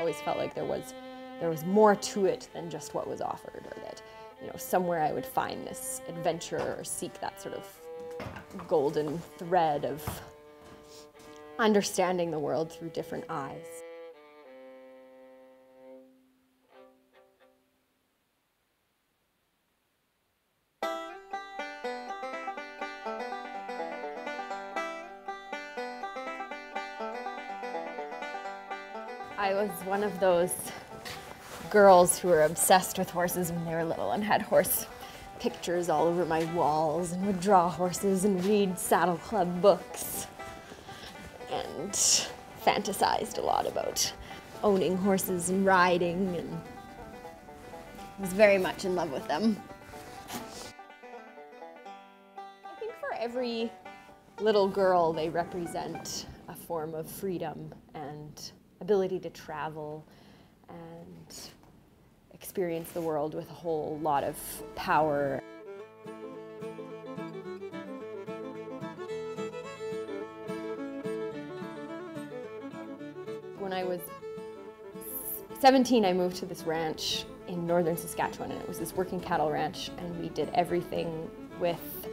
always felt like there was more to it than just what was offered, or that, you know, somewhere I would find this adventure or seek that sort of golden thread of understanding the world through different eyes. I was one of those girls who were obsessed with horses when they were little and had horse pictures all over my walls and would draw horses and read Saddle Club books and fantasized a lot about owning horses and riding, and was very much in love with them. I think for every little girl they represent a form of freedom and ability to travel and experience the world with a whole lot of power. When I was 17, I moved to this ranch in northern Saskatchewan, and it was this working cattle ranch, and we did everything with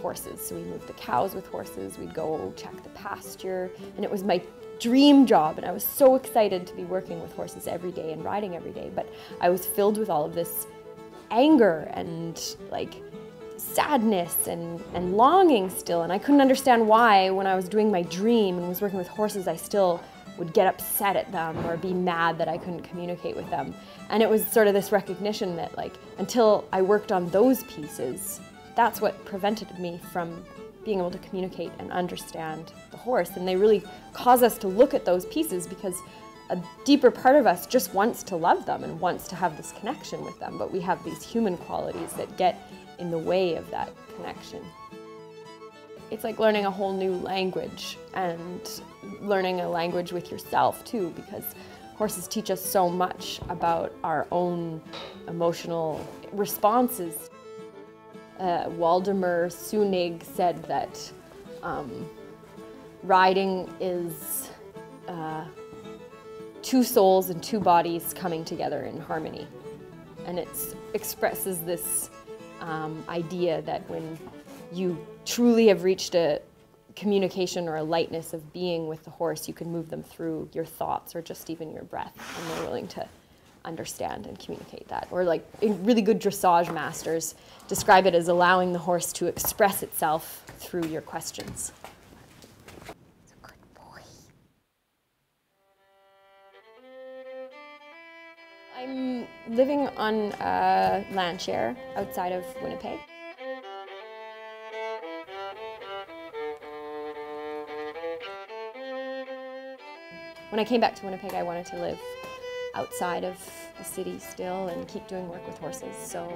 horses. So we moved the cows with horses, we'd go check the pasture, and it was my dream job, and I was so excited to be working with horses every day and riding every day, but I was filled with all of this anger and like sadness and longing still, and I couldn't understand why when I was doing my dream and was working with horses I still would get upset at them or be mad that I couldn't communicate with them. And it was sort of this recognition that, like, until I worked on those pieces, that's what prevented me from being able to communicate and understand the horse. And they really cause us to look at those pieces because a deeper part of us just wants to love them and wants to have this connection with them, but we have these human qualities that get in the way of that connection. It's like learning a whole new language, and learning a language with yourself too, because horses teach us so much about our own emotional responses. Waldemar Sunig said that riding is two souls and two bodies coming together in harmony. And it expresses this idea that when you truly have reached a communication or a lightness of being with the horse, you can move them through your thoughts or just even your breath, and they're willing to understand and communicate that. Or like really good dressage masters describe it as allowing the horse to express itself through your questions. It's a good boy. I'm living on landshare outside of Winnipeg. When I came back to Winnipeg, I wanted to live outside of the city still and keep doing work with horses, so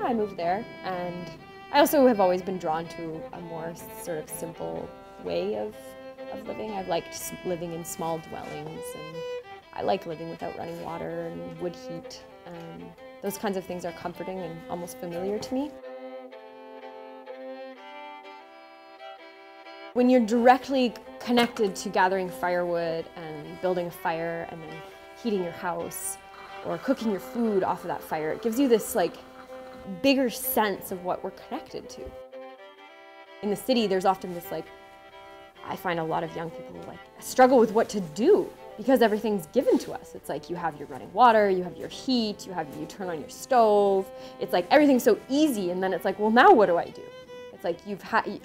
I moved there. And I also have always been drawn to a more sort of simple way of living. I've liked living in small dwellings, and I like living without running water and wood heat, and those kinds of things are comforting and almost familiar to me. When you're directly connected to gathering firewood and building a fire and then heating your house or cooking your food off of that fire, it gives you this like bigger sense of what we're connected to. In the city, there's often this like, I find a lot of young people like struggle with what to do because everything's given to us. It's like you have your running water, you have your heat, you turn on your stove. It's like everything's so easy, and then it's like, well, now what do I do? It's like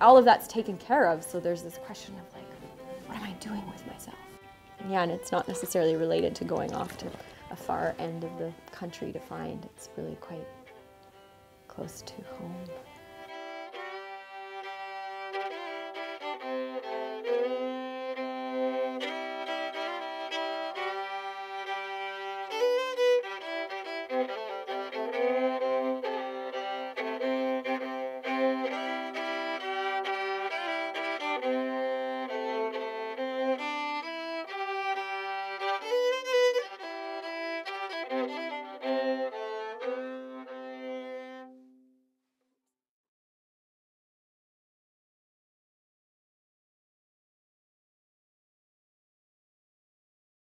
all of that's taken care of, so there's this question of like, what am I doing with myself? And yeah, and it's not necessarily related to going off to a far end of the country to find. It's really quite close to home.